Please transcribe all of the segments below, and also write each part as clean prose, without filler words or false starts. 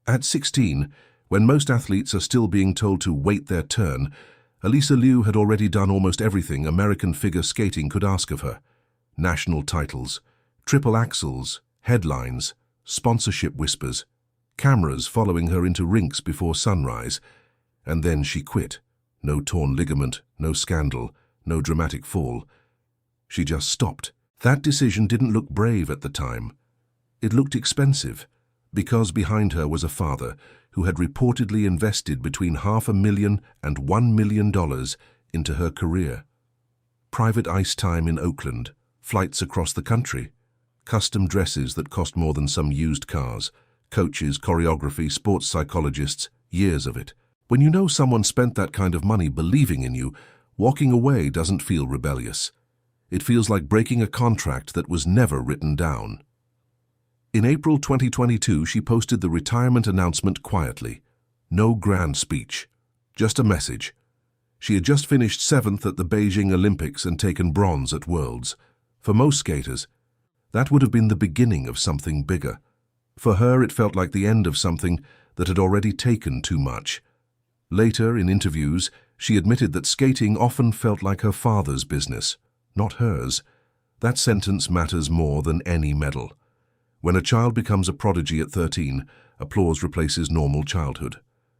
At 16, when most athletes are still being told to wait their turn, Alysa Liu had already done almost everything American figure skating could ask of her. National titles, triple axels, headlines, sponsorship whispers, cameras following her into rinks before sunrise. And then she quit. No torn ligament, no scandal, no dramatic fall. She just stopped. That decision didn't look brave at the time. It looked expensive, because behind her was a father who had reportedly invested between $500,000 and $1 million into her career. Private ice time in Oakland, flights across the country, custom dresses that cost more than some used cars, coaches, choreography, sports psychologists, years of it. When you know someone spent that kind of money believing in you, walking away doesn't feel rebellious. It feels like breaking a contract that was never written down. In April 2022, she posted the retirement announcement quietly. No grand speech, just a message. She had just finished 7th at the Beijing Olympics and taken bronze at Worlds. For most skaters, that would have been the beginning of something bigger. For her, it felt like the end of something that had already taken too much. Later, in interviews, she admitted that skating often felt like her father's business, not hers. That sentence matters more than any medal. When a child becomes a prodigy at 13, applause replaces normal childhood.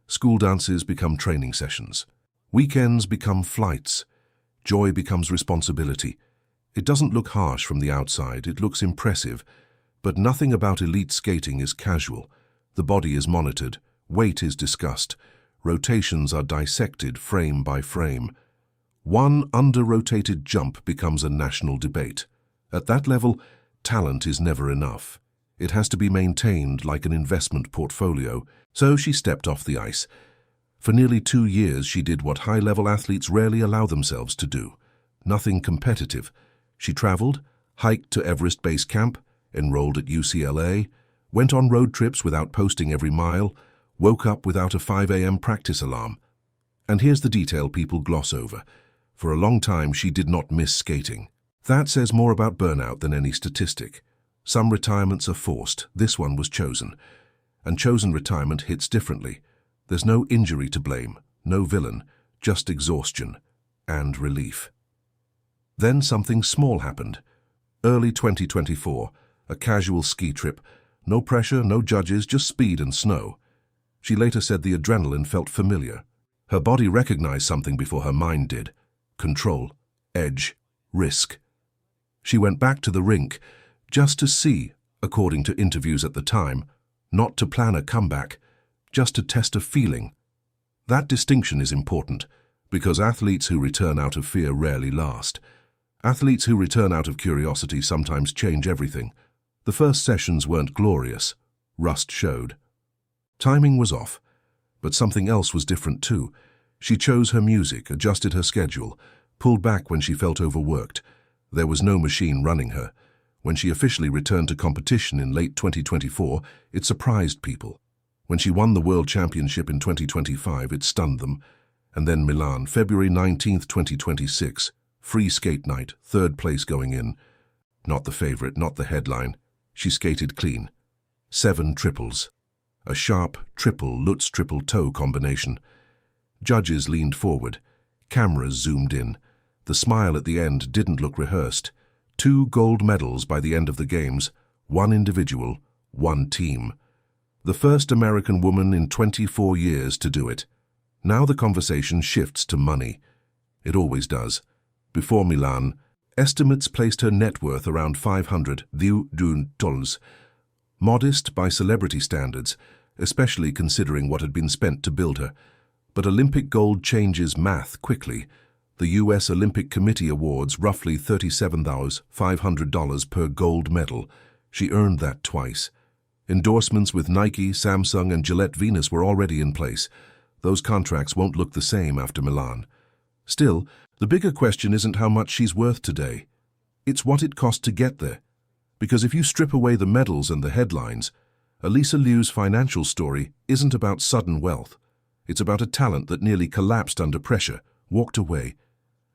School dances become training sessions. Weekends become flights. Joy becomes responsibility. It doesn't look harsh from the outside, it looks impressive. But nothing about elite skating is casual. The body is monitored, weight is discussed, rotations are dissected frame by frame. One under-rotated jump becomes a national debate. At that level, talent is never enough. It has to be maintained like an investment portfolio, so she stepped off the ice. For nearly 2 years, she did what high-level athletes rarely allow themselves to do. Nothing competitive. She traveled, hiked to Everest Base Camp, enrolled at UCLA, went on road trips without posting every mile, woke up without a 5 a.m. practice alarm. And here's the detail people gloss over. For a long time, she did not miss skating. That says more about burnout than any statistic. Some retirements are forced. This one was chosen. And chosen retirement hits differently. There's no injury to blame, no villain, just exhaustion and relief. Then something small happened. Early 2024, a casual ski trip. No pressure, no judges, just speed and snow. She later said the adrenaline felt familiar. Her body recognized something before her mind did. Control, edge, risk. She went back to the rink just to see, according to interviews at the time, not to plan a comeback, just to test a feeling. That distinction is important, because athletes who return out of fear rarely last. Athletes who return out of curiosity sometimes change everything. The first sessions weren't glorious. Rust showed. Timing was off, but something else was different too. She chose her music, adjusted her schedule, pulled back when she felt overworked. There was no machine running her. When she officially returned to competition in late 2024, it surprised people. When she won the World Championship in 2025, it stunned them. And then Milan, February 19, 2026. Free skate night, 3rd place going in. Not the favorite, not the headline. She skated clean. 7 triples. A sharp triple Lutz triple toe combination. Judges leaned forward. Cameras zoomed in. The smile at the end didn't look rehearsed. 2 gold medals by the end of the games. 1 individual, 1 team. The first American woman in 24 years to do it. Now the conversation shifts to money. It always does. Before Milan, estimates placed her net worth around $500,000. Modest by celebrity standards, especially considering what had been spent to build her. But Olympic gold changes math quickly. The U.S. Olympic Committee awards roughly $37,500 per gold medal. She earned that twice. Endorsements with Nike, Samsung, and Gillette Venus were already in place. Those contracts won't look the same after Milan. Still, the bigger question isn't how much she's worth today. It's what it cost to get there. Because if you strip away the medals and the headlines, Alysa Liu's financial story isn't about sudden wealth. It's about a talent that nearly collapsed under pressure, walked away,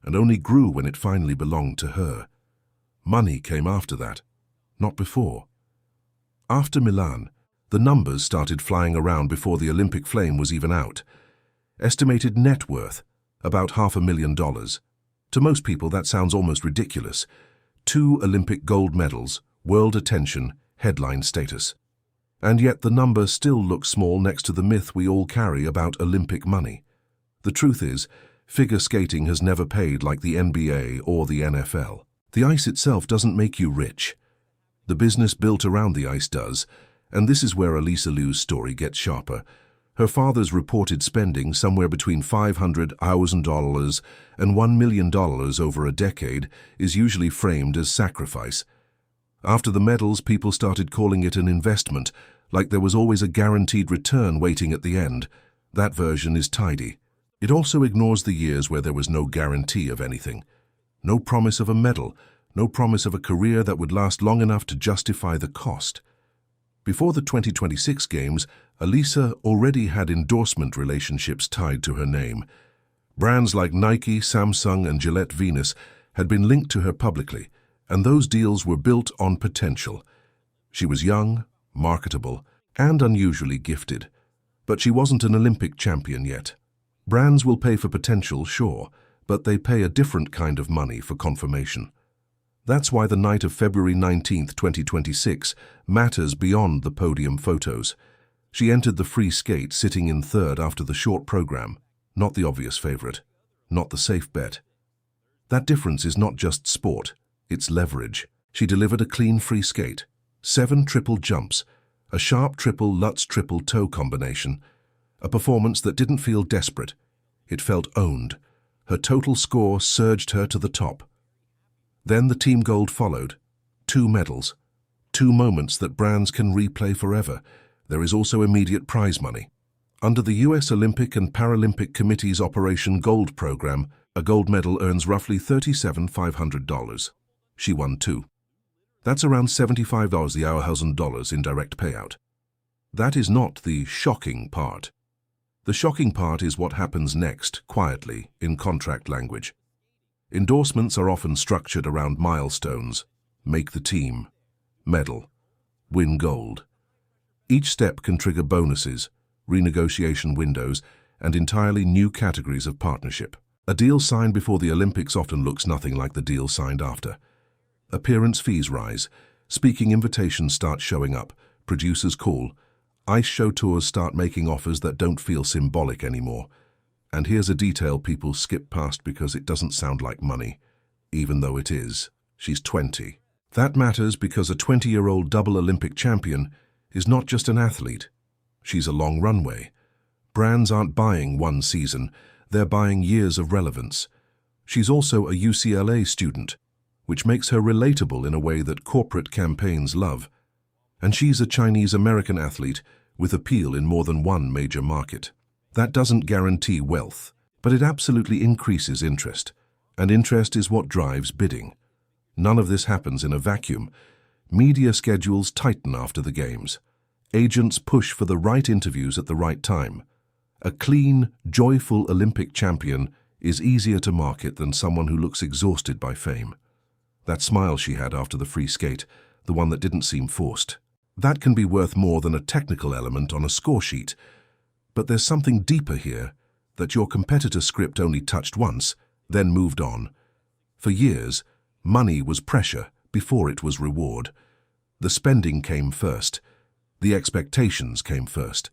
and only grew when it finally belonged to her. Money came after that, not before. After Milan, The numbers started flying around before the Olympic flame was even out. Estimated net worth, about $500,000. To most people, that sounds almost ridiculous. 2 Olympic gold medals, world attention, headline status. And yet the number still looks small next to the myth we all carry about Olympic money. The truth is, figure skating has never paid like the NBA or the NFL. The ice itself doesn't make you rich. The business built around the ice does, and this is where Alysa Liu's story gets sharper. Her father's reported spending somewhere between $500,000 and $1 million over a decade is usually framed as sacrifice. After the medals, people started calling it an investment, like there was always a guaranteed return waiting at the end. That version is tidy. It also ignores the years where there was no guarantee of anything. No promise of a medal, no promise of a career that would last long enough to justify the cost. Before the 2026 Games, Alysa already had endorsement relationships tied to her name. Brands like Nike, Samsung, and Gillette Venus had been linked to her publicly, and those deals were built on potential. She was young, marketable, and unusually gifted. But she wasn't an Olympic champion yet. Brands will pay for potential, sure, but they pay a different kind of money for confirmation. That's why the night of February 19, 2026 matters beyond the podium photos. She entered the free skate sitting in third after the short program, not the obvious favorite, not the safe bet. That difference is not just sport, it's leverage. She delivered a clean free skate, 7 triple jumps, a sharp triple Lutz triple toe combination, a performance that didn't feel desperate. It felt owned. Her total score surged her to the top. Then the team gold followed. 2 medals. 2 moments that brands can replay forever. There is also immediate prize money. Under the US Olympic and Paralympic Committee's Operation Gold program, a gold medal earns roughly $37,500. She won 2. That's around $75,000 in direct payout. That is not the shocking part. The shocking part is what happens next, quietly, in contract language. Endorsements are often structured around milestones: make the team, medal, win gold. Each step can trigger bonuses, renegotiation windows, and entirely new categories of partnership. A deal signed before the Olympics often looks nothing like the deal signed after. Appearance fees rise, speaking invitations start showing up, producers call, ice show tours start making offers that don't feel symbolic anymore. And here's a detail people skip past because it doesn't sound like money, even though it is. She's 20. That matters because a 20-year-old double Olympic champion is not just an athlete. She's a long runway. Brands aren't buying one season, they're buying years of relevance. She's also a UCLA student, which makes her relatable in a way that corporate campaigns love. And she's a Chinese-American athlete with appeal in more than one major market. That doesn't guarantee wealth, but it absolutely increases interest. And interest is what drives bidding. None of this happens in a vacuum. Media schedules tighten after the Games. Agents push for the right interviews at the right time. A clean, joyful Olympic champion is easier to market than someone who looks exhausted by fame. That smile she had after the free skate, the one that didn't seem forced, that can be worth more than a technical element on a score sheet. But there's something deeper here, that your competitor's script only touched once, then moved on. For years, money was pressure before it was reward. The spending came first. The expectations came first.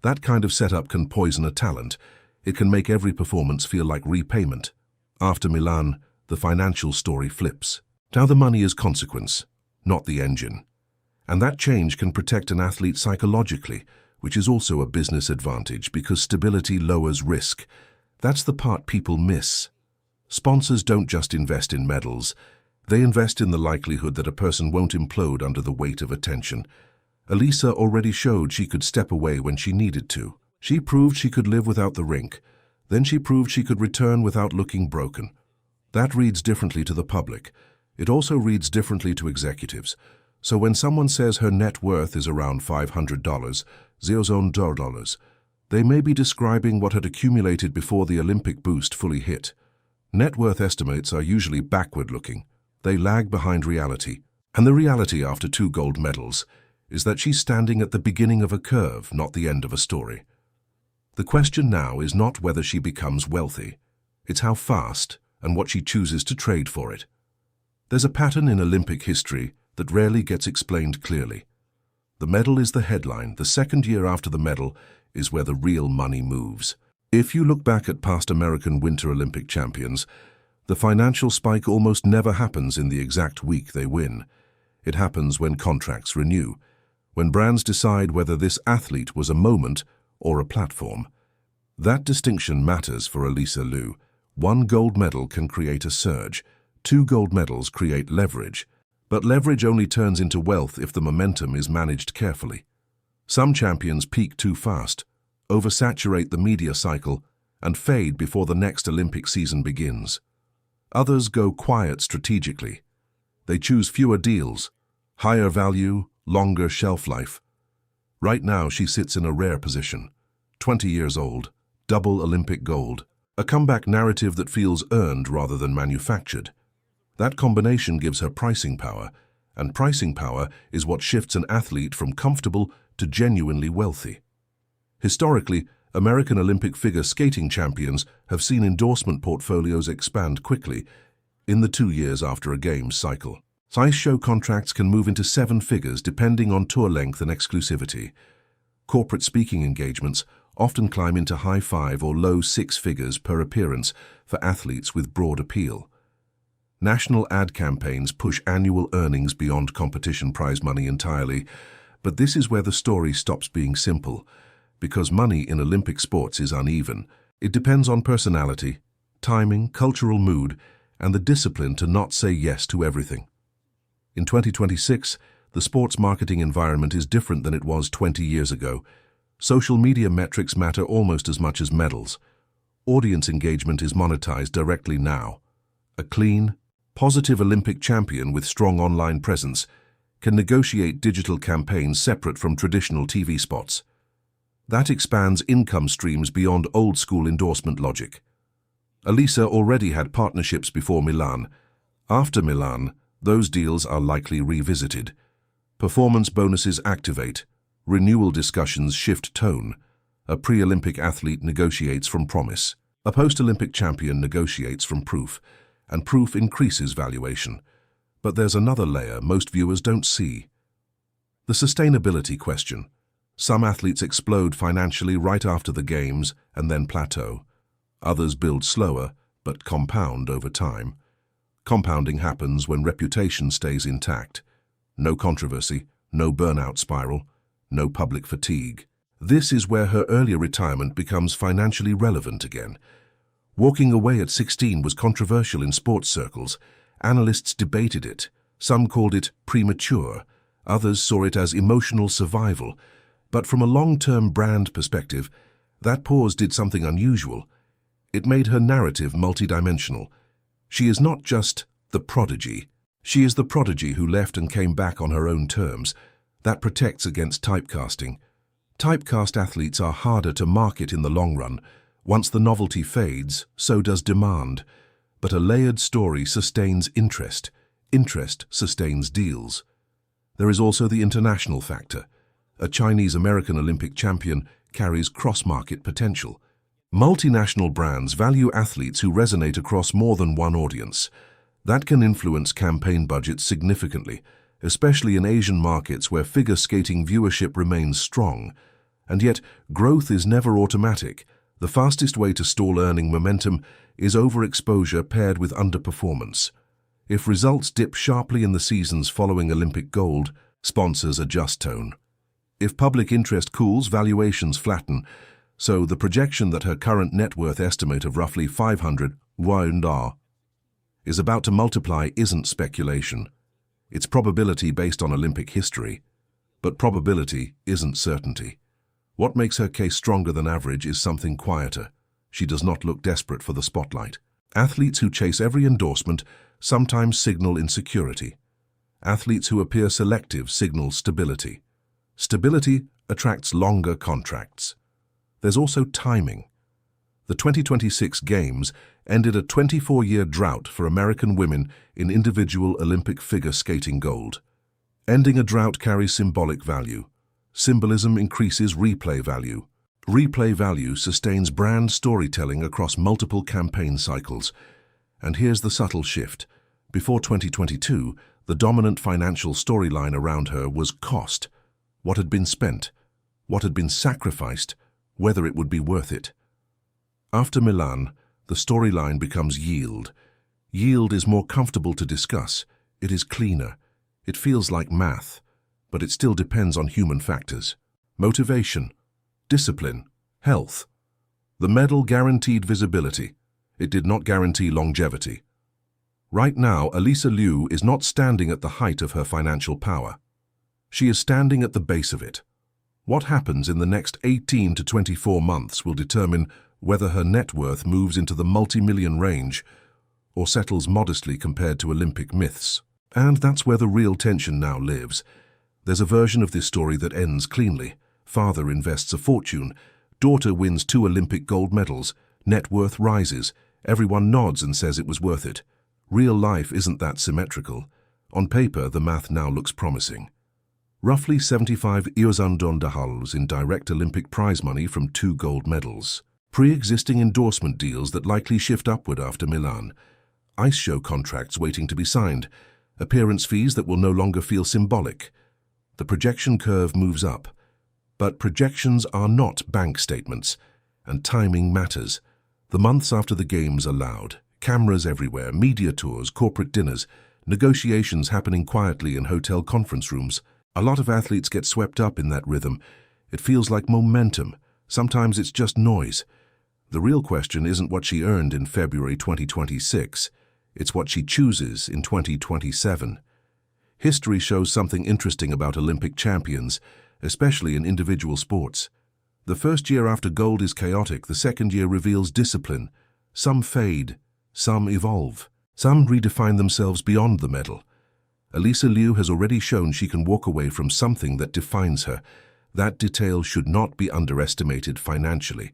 That kind of setup can poison a talent. It can make every performance feel like repayment. After Milan, the financial story flips. Now the money is consequence, not the engine. And that change can protect an athlete psychologically, which is also a business advantage because stability lowers risk. That's the part people miss. Sponsors don't just invest in medals. They invest in the likelihood that a person won't implode under the weight of attention. Alysa already showed she could step away when she needed to. She proved she could live without the rink. Then she proved she could return without looking broken. That reads differently to the public. It also reads differently to executives. So when someone says her net worth is around $500, $0, they may be describing what had accumulated before the Olympic boost fully hit. Net worth estimates are usually backward-looking. They lag behind reality. And the reality after 2 gold medals, is that she's standing at the beginning of a curve, not the end of a story. The question now is not whether she becomes wealthy. It's how fast and what she chooses to trade for it. There's a pattern in Olympic history that rarely gets explained clearly. The medal is the headline. The second year after the medal is where the real money moves. If you look back at past American Winter Olympic champions, the financial spike almost never happens in the exact week they win. It happens when contracts renew, when brands decide whether this athlete was a moment or a platform. That distinction matters for Alysa Liu. One gold medal can create a surge. 2 gold medals create leverage. But leverage only turns into wealth if the momentum is managed carefully. Some champions peak too fast, oversaturate the media cycle, and fade before the next Olympic season begins. Others go quiet strategically. They choose fewer deals, higher value, longer shelf life. Right now she sits in a rare position. 20 years old, double Olympic gold, a comeback narrative that feels earned rather than manufactured. That combination gives her pricing power, and pricing power is what shifts an athlete from comfortable to genuinely wealthy. Historically, American Olympic figure skating champions have seen endorsement portfolios expand quickly in the 2 years after a Games cycle. Ice show contracts can move into 7 figures depending on tour length and exclusivity. Corporate speaking engagements often climb into high 5 or low 6 figures per appearance for athletes with broad appeal. National ad campaigns push annual earnings beyond competition prize money entirely, but this is where the story stops being simple. Because money in Olympic sports is uneven, it depends on personality, timing, cultural mood, and the discipline to not say yes to everything. In 2026, the sports marketing environment is different than it was 20 years ago. Social media metrics matter almost as much as medals. Audience engagement is monetized directly now. A clean, positive Olympic champion with strong online presence can negotiate digital campaigns separate from traditional TV spots. That expands income streams beyond old-school endorsement logic. Alysa already had partnerships before Milan. After Milan, those deals are likely revisited. Performance bonuses activate. Renewal discussions shift tone. A pre-Olympic athlete negotiates from promise. A post-Olympic champion negotiates from proof, and proof increases valuation. But there's another layer most viewers don't see. The sustainability question. Some athletes explode financially right after the Games and then plateau. Others build slower, but compound over time. Compounding happens when reputation stays intact. No controversy, no burnout spiral, no public fatigue. This is where her earlier retirement becomes financially relevant again. Walking away at 16 was controversial in sports circles. Analysts debated it. Some called it premature. Others saw it as emotional survival. But from a long-term brand perspective, that pause did something unusual. It made her narrative multidimensional. She is not just the prodigy. She is the prodigy who left and came back on her own terms. That protects against typecasting. Typecast athletes are harder to market in the long run. Once the novelty fades, so does demand. But a layered story sustains interest. Interest sustains deals. There is also the international factor. A Chinese-American Olympic champion carries cross-market potential. Multinational brands value athletes who resonate across more than one audience. That can influence campaign budgets significantly, especially in Asian markets where figure skating viewership remains strong. And yet, growth is never automatic. The fastest way to stall earning momentum is overexposure paired with underperformance. If results dip sharply in the seasons following Olympic gold, sponsors adjust tone. If public interest cools, valuations flatten, so the projection that her current net worth estimate of roughly 500 million is about to multiply isn't speculation. It's probability based on Olympic history. But probability isn't certainty. What makes her case stronger than average is something quieter. She does not look desperate for the spotlight. Athletes who chase every endorsement sometimes signal insecurity. Athletes who appear selective signal stability. Stability attracts longer contracts. There's also timing. The 2026 Games ended a 24-year drought for American women in individual Olympic figure skating gold. Ending a drought carries symbolic value. Symbolism increases replay value. Replay value sustains brand storytelling across multiple campaign cycles. And here's the subtle shift. Before 2022, the dominant financial storyline around her was cost. What had been spent, what had been sacrificed, whether it would be worth it. After Milan, the storyline becomes yield. Yield is more comfortable to discuss. It is cleaner. It feels like math, but it still depends on human factors. Motivation, discipline, health. The medal guaranteed visibility. It did not guarantee longevity. Right now, Alysa Liu is not standing at the height of her financial power. She is standing at the base of it. What happens in the next 18 to 24 months will determine whether her net worth moves into the multi-million range or settles modestly compared to Olympic myths. And that's where the real tension now lives. There's a version of this story that ends cleanly. Father invests a fortune. Daughter wins 2 Olympic gold medals. Net worth rises. Everyone nods and says it was worth it. Real life isn't that symmetrical. On paper, the math now looks promising. Roughly 75,000 dollars in direct Olympic prize money from 2 gold medals. Pre-existing endorsement deals that likely shift upward after Milan. Ice show contracts waiting to be signed. Appearance fees that will no longer feel symbolic. The projection curve moves up. But projections are not bank statements, and timing matters. The months after the games are loud. Cameras everywhere, media tours, corporate dinners, negotiations happening quietly in hotel conference rooms. A lot of athletes get swept up in that rhythm. It feels like momentum. Sometimes it's just noise. The real question isn't what she earned in February 2026. It's what she chooses in 2027. History shows something interesting about Olympic champions, especially in individual sports. The first year after gold is chaotic, the second year reveals discipline. Some fade, some evolve, some redefine themselves beyond the medal. Alysa Liu has already shown she can walk away from something that defines her. That detail should not be underestimated financially,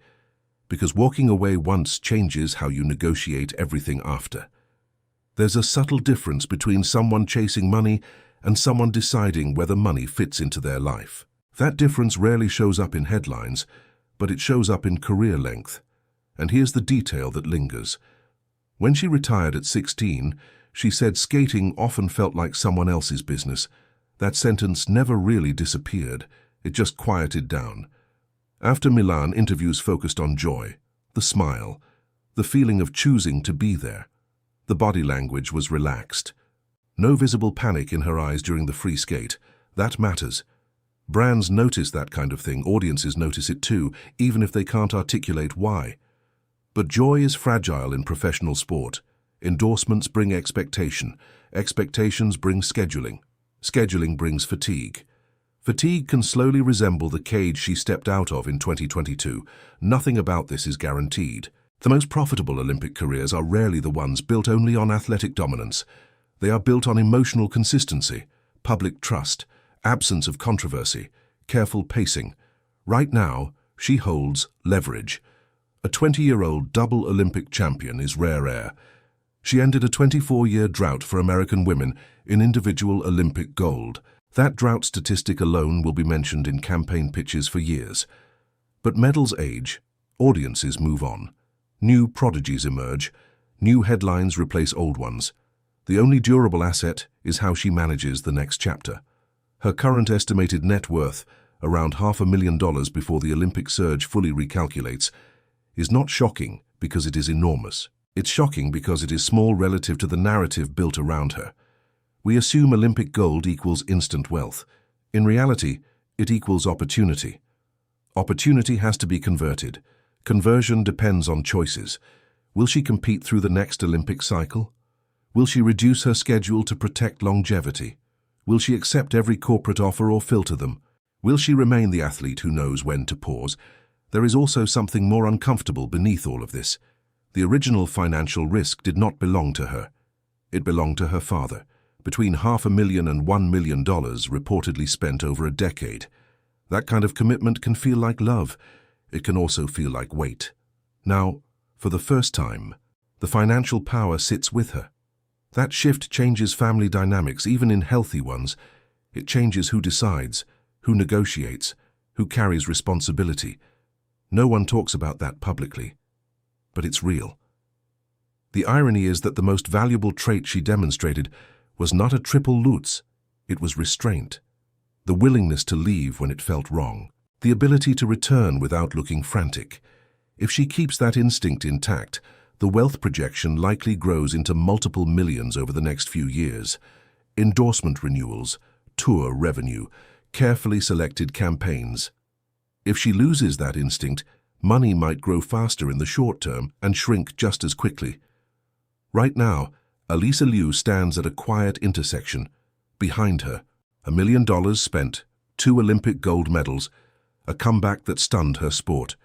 because walking away once changes how you negotiate everything after. There's a subtle difference between someone chasing money and someone deciding whether money fits into their life. That difference rarely shows up in headlines, but it shows up in career length. And here's the detail that lingers. When she retired at 16, she said skating often felt like someone else's business. That sentence never really disappeared. It just quieted down. After Milan, interviews focused on joy, the smile, the feeling of choosing to be there. The body language was relaxed. No visible panic in her eyes during the free skate. That matters. Brands notice that kind of thing. Audiences notice it too, even if they can't articulate why. But joy is fragile in professional sport. Endorsements bring expectation. Expectations bring scheduling. Scheduling brings fatigue. Fatigue can slowly resemble the cage she stepped out of in 2022. Nothing about this is guaranteed. The most profitable Olympic careers are rarely the ones built only on athletic dominance. They are built on emotional consistency, public trust, absence of controversy, careful pacing. Right now, she holds leverage. A 20-year-old double Olympic champion is rare air. She ended a 24-year drought for American women in individual Olympic gold. That drought statistic alone will be mentioned in campaign pitches for years. But medals age, audiences move on. New prodigies emerge, new headlines replace old ones. The only durable asset is how she manages the next chapter. Her current estimated net worth, around $500,000 before the Olympic surge fully recalculates, is not shocking because it is enormous. It's shocking because it is small relative to the narrative built around her. We assume Olympic gold equals instant wealth. In reality, it equals opportunity. Opportunity has to be converted. Conversion depends on choices. Will she compete through the next Olympic cycle? Will she reduce her schedule to protect longevity? Will she accept every corporate offer or filter them? Will she remain the athlete who knows when to pause? There is also something more uncomfortable beneath all of this. The original financial risk did not belong to her. It belonged to her father, between $500,000 and $1 million reportedly spent over a decade. That kind of commitment can feel like love. It can also feel like weight. Now, for the first time, the financial power sits with her. That shift changes family dynamics, even in healthy ones. It changes who decides, who negotiates, who carries responsibility. No one talks about that publicly, but it's real. The irony is that the most valuable trait she demonstrated was not a triple Lutz, it was restraint. The willingness to leave when it felt wrong. The ability to return without looking frantic. If she keeps that instinct intact, the wealth projection likely grows into multiple millions over the next few years. Endorsement renewals, tour revenue, carefully selected campaigns. If she loses that instinct, money might grow faster in the short term and shrink just as quickly. Right now, Alysa Liu stands at a quiet intersection. Behind her, $1 million spent, 2 Olympic gold medals, a comeback that stunned her sport.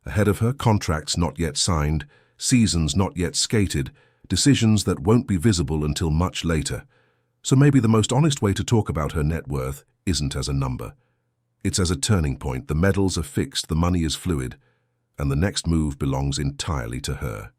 Ahead of her, contracts not yet signed, seasons not yet skated, decisions that won't be visible until much later. So maybe the most honest way to talk about her net worth isn't as a number. It's as a turning point. The medals are fixed, the money is fluid, and the next move belongs entirely to her.